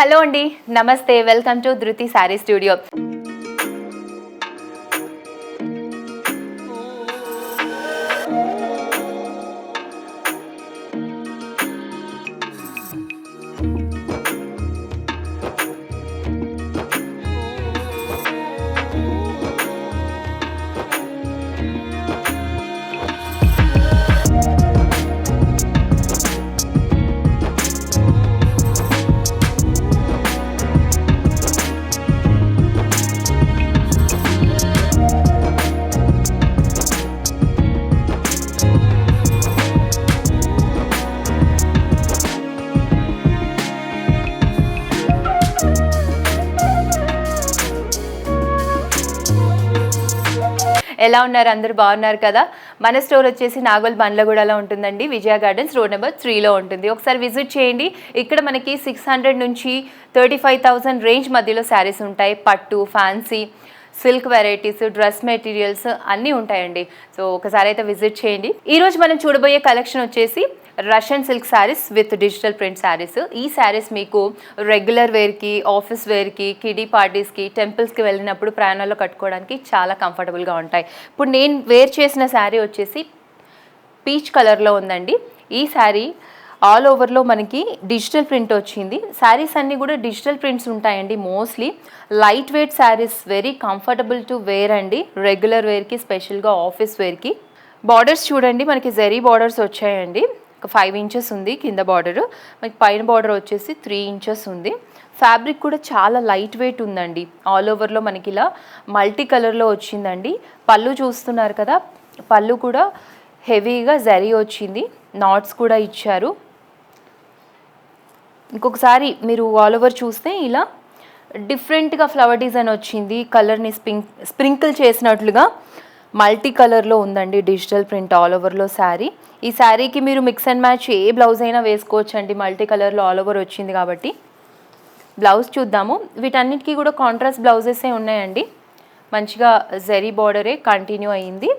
Hello అండి, నమస్తే. Welcome to ధృతి శారీ స్టూడియో. ఎలా ఉన్నారు? అందరూ బాగున్నారు కదా? మన స్టోర్ వచ్చేసి నాగోల్ బండ్లగూడలో ఉంటుందండి. విజయ గార్డెన్స్ రోడ్ నెంబర్ 3లో ఉంటుంది. ఒకసారి విజిట్ చేయండి. ఇక్కడ మనకి 600 నుంచి 35,000 రేంజ్ మధ్యలో శారీస్ ఉంటాయి. పట్టు, fancy, silk varieties, dress materials అన్నీ ఉంటాయండి. సో ఒకసారి అయితే విజిట్ చేయండి. ఈరోజు మనం చూడబోయే కలెక్షన్ వచ్చేసి Russian silk saris with digital print saris. ఈ శారీస్ మీకు రెగ్యులర్ వేర్కి, ఆఫీస్ వేర్కి, కిడీ పార్టీస్కి, టెంపుల్స్కి వెళ్ళినప్పుడు ప్రయాణాల్లో కట్టుకోవడానికి చాలా కంఫర్టబుల్గా ఉంటాయి. ఇప్పుడు నేను వేర్ చేసిన శారీ వచ్చేసి పీచ్ కలర్లో ఉందండి. ఈ శారీ ఆల్ ఓవర్లో మనకి డిజిటల్ ప్రింట్ వచ్చింది. శారీస్ అన్నీ కూడా డిజిటల్ ప్రింట్స్ ఉంటాయండి. Mostly light weight saris, very comfortable to wear అండి. రెగ్యులర్ వేర్కి, స్పెషల్గా ఆఫీస్ వేర్కి. బార్డర్స్ చూడండి, మనకి జెరీ బార్డర్స్ వచ్చాయండి. ఒక 5 ఇంచెస్ ఉంది కింద బార్డరు, మనకి పైన బార్డర్ వచ్చేసి 3 ఇంచెస్ ఉంది. ఫ్యాబ్రిక్ కూడా చాలా లైట్ వెయిట్ ఉందండి. ఆల్ ఓవర్లో మనకి ఇలా మల్టీ కలర్లో వచ్చిందండి. పళ్ళు చూస్తున్నారు కదా, పళ్ళు కూడా హెవీగా జరీ వచ్చింది, నాట్స్ కూడా ఇచ్చారు. ఇంకొకసారి మీరు ఆల్ ఓవర్ చూస్తే ఇలా డిఫరెంట్గా ఫ్లవర్ డిజైన్ వచ్చింది. కలర్ని స్ప్రింకిల్ చేసినట్లుగా మల్టీ కలర్లో ఉందండి డిజిటల్ ప్రింట్ ఆల్ ఓవర్లో శారీ. ఈ శారీకి మీరు mix and match A blouse అయినా వేసుకోవచ్చు అండి. మల్టీ కలర్లో ఆల్ ఓవర్ వచ్చింది కాబట్టి. బ్లౌజ్ చూద్దాము. వీటన్నిటికీ కూడా కాంట్రాస్ట్ బ్లౌజెసే ఉన్నాయండి. మంచిగా జెరీ బార్డరే కంటిన్యూ అయ్యింది.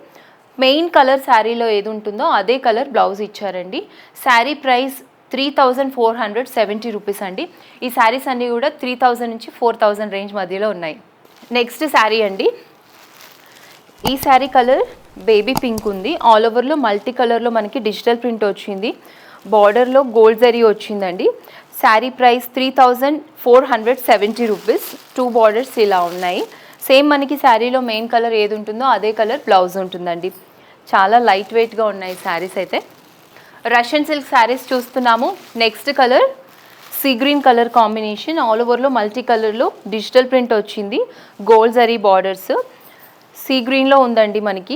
మెయిన్ కలర్ శారీలో ఏది ఉంటుందో అదే కలర్ బ్లౌజ్ ఇచ్చారండి. శారీ ప్రైస్ 3,470 రూపీస్ అండి. ఈ శారీస్ అన్నీ కూడా 3,000 నుంచి 4,000 రేంజ్ మధ్యలో ఉన్నాయి. నెక్స్ట్ శారీ అండి. ఈ శారీ కలర్ బేబీ పింక్ ఉంది. ఆల్ ఓవర్లో మల్టీ కలర్లో మనకి డిజిటల్ ప్రింట్ వచ్చింది. బార్డర్లో గోల్డ్ జరీ వచ్చిందండి. Sari price 3,470 rupees. 2 బార్డర్స్ ఇలా ఉన్నాయి. సేమ్ మనకి శారీలో మెయిన్ కలర్ ఏది ఉంటుందో అదే కలర్ బ్లౌజ్ ఉంటుందండి. చాలా లైట్ వెయిట్గా ఉన్నాయి శారీస్ అయితే. రష్యన్ సిల్క్ శారీస్ చూస్తున్నాము. Next colour sea green colour combination. All ఓవర్లో మల్టీ కలర్లో డిజిటల్ ప్రింట్ వచ్చింది. Gold zari borders. సీ గ్రీన్లో ఉందండి మనకి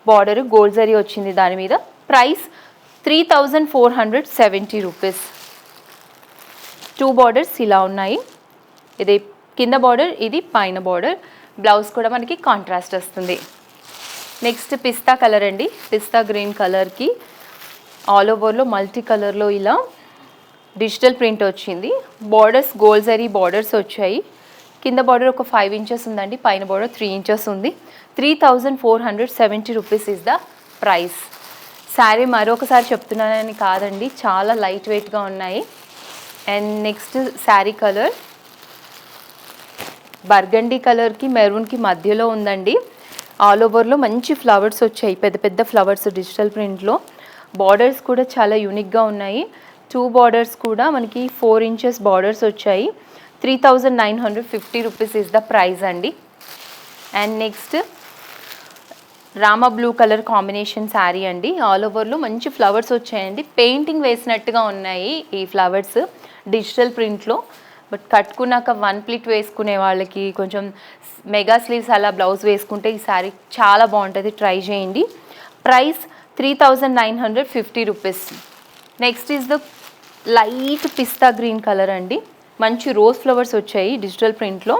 బార్డర్, గోల్డ్ జరీ వచ్చింది దాని మీద. Price 3,470 rupees. 2 బార్డర్స్ ఇలా ఉన్నాయి. ఇది కింద బార్డర్, ఇది పైన బార్డర్. బ్లౌజ్ కూడా మనకి కాంట్రాస్ట్ వస్తుంది. నెక్స్ట్ పిస్తా కలర్ అండి. పిస్తా గ్రీన్ కలర్కి ఆల్ ఓవర్లో మల్టీ కలర్లో ఇలా డిజిటల్ ప్రింట్ వచ్చింది. బార్డర్స్ గోల్డ్ జరీ బార్డర్స్ వచ్చాయి. కింద బార్డర్ ఒక 5 ఇంచెస్ ఉందండి, పైన బార్డర్ 3 ఇంచెస్ ఉంది. 3,470 rupees is the price. Sari మరొకసారి చెప్తున్నానని కాదండి, చాలా లైట్ వెయిట్గా ఉన్నాయి. And next sari colour burgundy కలర్కి మెరూన్కి మధ్యలో ఉందండి. ఆల్ ఓవర్లో మంచి ఫ్లవర్స్ వచ్చాయి, పెద్ద పెద్ద ఫ్లవర్స్ డిజిటల్ ప్రింట్లో. బార్డర్స్ కూడా చాలా యూనిక్గా ఉన్నాయి. 2 బార్డర్స్ కూడా మనకి 4 ఇంచెస్ బార్డర్స్ వచ్చాయి. 3,950 రూపీస్ ఇస్ ద ప్రైస్ అండి. And next Rama blue colour combination sari అండి. ఆల్ ఓవర్లో మంచి ఫ్లవర్స్ వచ్చాయండి. పెయింటింగ్ వేసినట్టుగా ఉన్నాయి ఈ ఫ్లవర్స్ డిజిటల్ ప్రింట్లో. బట్ కట్టుకున్నాక 1 ప్లీట్ వేసుకునే వాళ్ళకి, కొంచెం మెగా స్లీవ్స్ అలా బ్లౌజ్ వేసుకుంటే ఈ శారీ చాలా బాగుంటుంది, ట్రై చేయండి. Price 3,950 rupees. Next is the light pista green colour అండి. మంచి రోజ్ ఫ్లవర్స్ వచ్చాయి డిజిటల్ ప్రింట్లో.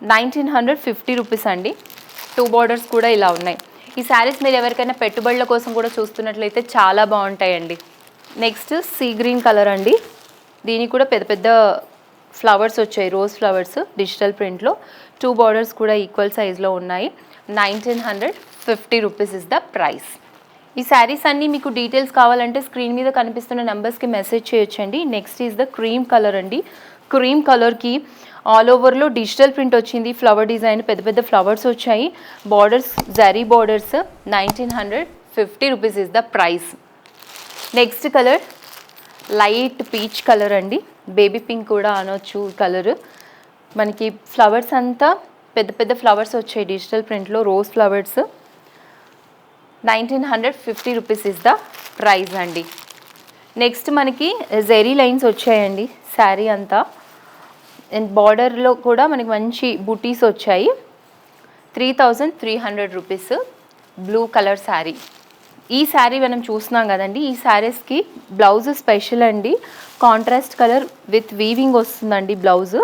1,950 రూపీస్ అండి. 2 బార్డర్స్ కూడా ఇలా ఉన్నాయి. ఈ శారీస్ మీరు ఎవరికైనా పెట్టుబడుల కోసం కూడా చూస్తున్నట్లయితే చాలా బాగుంటాయండి. నెక్స్ట్ సీ గ్రీన్ కలర్ అండి. దీనికి కూడా పెద్ద పెద్ద ఫ్లవర్స్ వచ్చాయి, రోజ్ ఫ్లవర్స్ డిజిటల్ ప్రింట్లో. 2 బార్డర్స్ కూడా ఈక్వల్ సైజ్లో ఉన్నాయి. 1,950 రూపీస్ ఇస్ ద ప్రైస్. ఈ శారీస్ అన్నీ మీకు డీటెయిల్స్ కావాలంటే స్క్రీన్ మీద కనిపిస్తున్న నెంబర్స్కి మెసేజ్ చేయొచ్చండి. Next is the cream colour అండి. క్రీమ్ కలర్కి ఆల్ ఓవర్లో డిజిటల్ ప్రింట్ వచ్చింది, ఫ్లవర్ డిజైన్, పెద్ద పెద్ద ఫ్లవర్స్ వచ్చాయి, borders zari borders. 1950 rupees is the price. Next colour light peach colour అండి, బేబీ పింక్ కూడా అనొచ్చు కలర్. మనకి ఫ్లవర్స్ అంతా పెద్ద పెద్ద ఫ్లవర్స్ వచ్చాయి డిజిటల్ ప్రింట్లో, rose flowers. 1950 rupees is the price అండి. నెక్స్ట్ మనకి జెరీ లైన్స్ వచ్చాయండి శారీ అంతా, అండ్ బార్డర్లో కూడా మనకి మంచి బుటీస్ వచ్చాయి. 3300 రూపీస్ బ్లూ కలర్ శారీ. ఈ శారీ మనం చూస్తున్నాం కదండి, ఈ శారీస్కి బ్లౌజ్ స్పెషల్ అండి. కాంట్రాస్ట్ కలర్ విత్ వీవింగ్ వస్తుందండి బ్లౌజ్.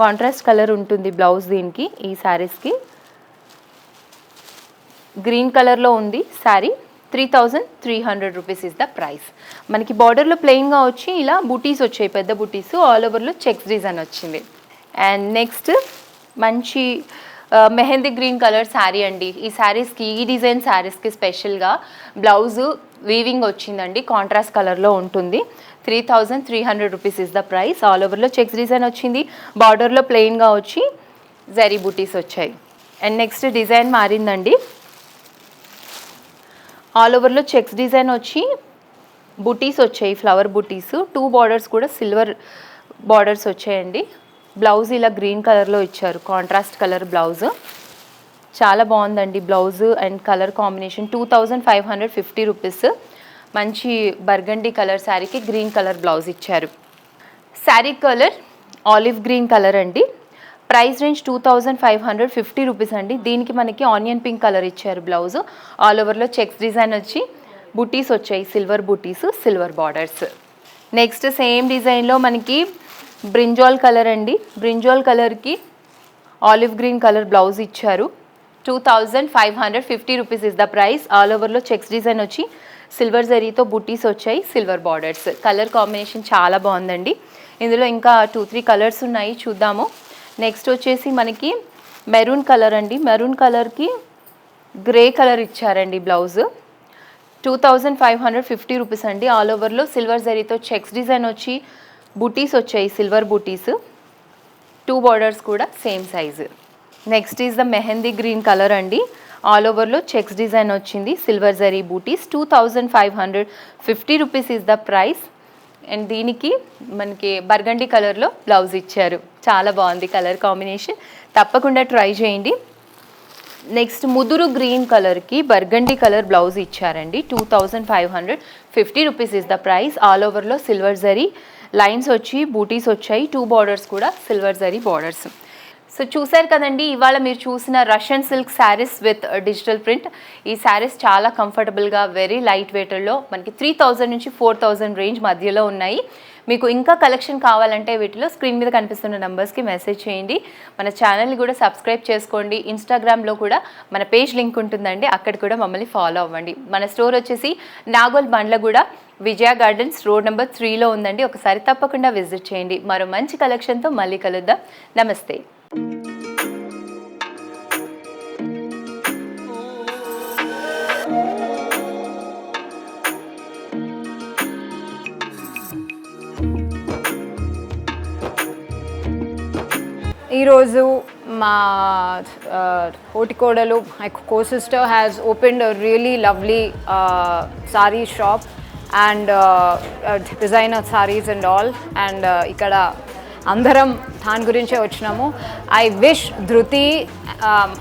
కాంట్రాస్ట్ కలర్ ఉంటుంది బ్లౌజ్ దీనికి. ఈ శారీస్కి గ్రీన్ కలర్లో ఉంది sari. 3300 rupees is the price. మనకి బార్డర్లో ప్లెయిన్గా వచ్చి ఇలా బుటీస్ వచ్చాయి, పెద్ద బుటీస్, ఆల్ ఓవర్లో చెక్స్ డిజైన్ వచ్చింది. అండ్ నెక్స్ట్ మంచి మెహందీ గ్రీన్ కలర్ శారీ అండి. ఈ శారీస్కి, ఈ డిజైన్ శారీస్కి స్పెషల్గా బ్లౌజు వీవింగ్ వచ్చిందండి, కాంట్రాస్ట్ కలర్లో ఉంటుంది. 3300 rupees is the price. All ఓవర్లో చెక్స్ డిజైన్ వచ్చింది, బార్డర్లో ప్లెయిన్గా వచ్చి జరీ బుటీస్ వచ్చాయి. అండ్ నెక్స్ట్ డిజైన్ మారిందండి, ఆల్ ఓవర్లో చెక్స్ డిజైన్ వచ్చి బుటీస్ వచ్చాయి, ఫ్లవర్ బుటీస్. 2 బార్డర్స్ కూడా సిల్వర్ బార్డర్స్ వచ్చాయండి. బ్లౌజ్ ఇలా గ్రీన్ కలర్లో ఇచ్చారు, కాంట్రాస్ట్ కలర్ బ్లౌజ్. చాలా బాగుందండి blouse and colour combination. 2550 rupees. మంచి బర్గండీ కలర్ శారీకి గ్రీన్ కలర్ బ్లౌజ్ ఇచ్చారు. Sari colour olive green colour అండి. ప్రైస్ రేంజ్ 2550 రూపీస్ అండి. దీనికి మనకి ఆనియన్ పింక్ కలర్ ఇచ్చారు బ్లౌజ్. ఆల్ ఓవర్లో చెక్స్ డిజైన్ వచ్చి బుటీస్ వచ్చాయి, సిల్వర్ బుటీస్, సిల్వర్ బార్డర్స్. నెక్స్ట్ సేమ్ డిజైన్లో మనకి బ్రింజాల్ కలర్ అండి. బ్రింజాల్ కలర్కి ఆలివ్ గ్రీన్ కలర్ బ్లౌజ్ ఇచ్చారు. 2550 rupees is the price. All ఓవర్లో చెక్స్ డిజైన్ వచ్చి సిల్వర్ జరీతో బుటీస్ వచ్చాయి, సిల్వర్ బార్డర్స్. కలర్ కాంబినేషన్ చాలా బాగుందండి. ఇందులో ఇంకా 2-3 కలర్స్ ఉన్నాయి, చూద్దాము. నెక్స్ట్ వచ్చేసి మనకి మెరూన్ కలర్ అండి. మెరూన్ కలర్కి గ్రే కలర్ ఇచ్చారండి బ్లౌజ్. 2550 రూపీస్ అండి. ఆల్ ఓవర్లో సిల్వర్ జరీతో చెక్స్ డిజైన్ వచ్చి బుటీస్ వచ్చాయి, సిల్వర్ బుటీస్. 2 బార్డర్స్ కూడా same size. Next is the mehndi green colour అండి. ఆల్ ఓవర్లో చెక్స్ డిజైన్ వచ్చింది, సిల్వర్ జరీ బూటీస్. 2550 rupees is the price. And దీనికి మనకి బర్గండీ కలర్లో బ్లౌజ్ ఇచ్చారు. చాలా బాగుంది కలర్ కాంబినేషన్, తప్పకుండా ట్రై చేయండి. నెక్స్ట్ ముదురు గ్రీన్ కలర్కి బర్గండీ కలర్ బ్లౌజ్ ఇచ్చారండి. 2550 rupees is the price. All ఓవర్లో సిల్వర్ జరీ లైన్స్ వచ్చి బూటీస్ వచ్చాయి, 2 బార్డర్స్ కూడా సిల్వర్ జరీ బార్డర్స్. సో చూసారు కదండి, ఇవాళ మీరు చూసిన Russian silk saris with digital print. ఈ శారీస్ చాలా కంఫర్టబుల్గా, వెరీ లైట్ వెయిట్లో మనకి 3000 నుంచి 4000 రేంజ్ మధ్యలో ఉన్నాయి. మీకు ఇంకా కలెక్షన్ కావాలంటే వీటిలో స్క్రీన్ మీద కనిపిస్తున్న నెంబర్స్కి మెసేజ్ చేయండి. మన ఛానల్ని కూడా సబ్స్క్రైబ్ చేసుకోండి. ఇన్స్టాగ్రామ్లో కూడా మన పేజ్ లింక్ ఉంటుందండి, అక్కడ కూడా మమ్మల్ని ఫాలో అవ్వండి. మన స్టోర్ వచ్చేసి నాగోల్ బండ్లగూడ విజయ గార్డెన్స్ రోడ్ నెంబర్ 3లో ఉందండి. ఒకసారి తప్పకుండా విజిట్ చేయండి. మరో మంచి కలెక్షన్తో మళ్ళీ కలుద్దాం. నమస్తే. ఈరోజు మా ఓటికోడలు, my co-sister has opened a really lovely saree shop and designer sarees and all, and ఇక్కడ అందరం దాని గురించే వచ్చినాము. I wish Dhruti,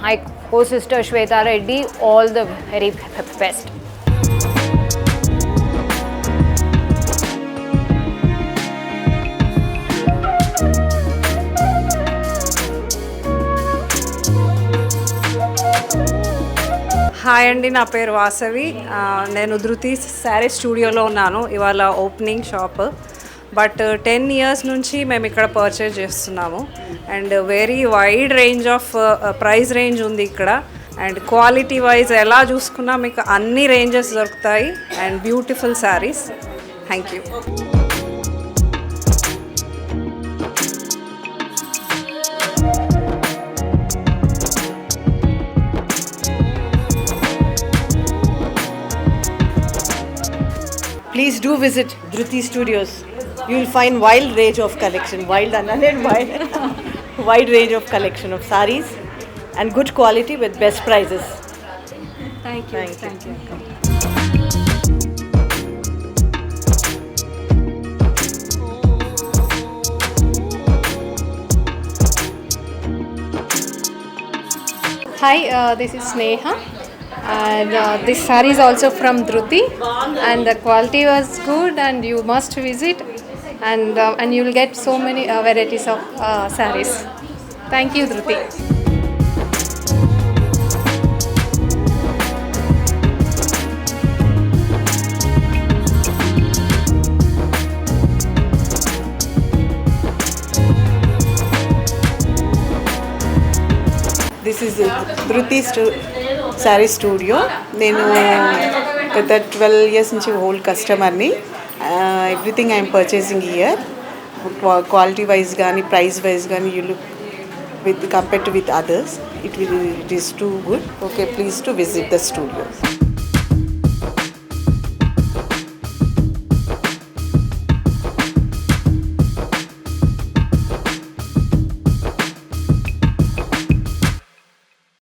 my co-sister Shweta Reddy, all the very best. Hi అండి, నా పేరు వాసవి. నేను ధృతి శారీ స్టూడియోలో ఉన్నాను. ఇవాళ ఓపెనింగ్ షాప్. బట్ 10 years నుంచి మేము ఇక్కడ పర్చేజ్ చేస్తున్నాము. And very wide range of price range ఉంది ఇక్కడ. అండ్ క్వాలిటీ వైజ్ ఎలా చూసుకున్నా మీకు అన్ని రేంజెస్ దొరుకుతాయి. And beautiful saris. Thank you. do visit Dhruti Studios. You will find wild range of collection, wild and wild, wide range of collection of sarees and good quality with best prices. Thank you. Thank you. Hi, this is Sneha, and this saree is also from Dhruti, and the quality was good, and you must visit, and you will get so many varieties of sarees. Thank you, Dhruti. This is ధృతి sari studio. నేను గత 12 years నుంచి old కస్టమర్ని. Everything I'm purchasing year. Quality wise కానీ price wise కానీ you look with compared to with others, it is too good. Okay, please to visit the studio.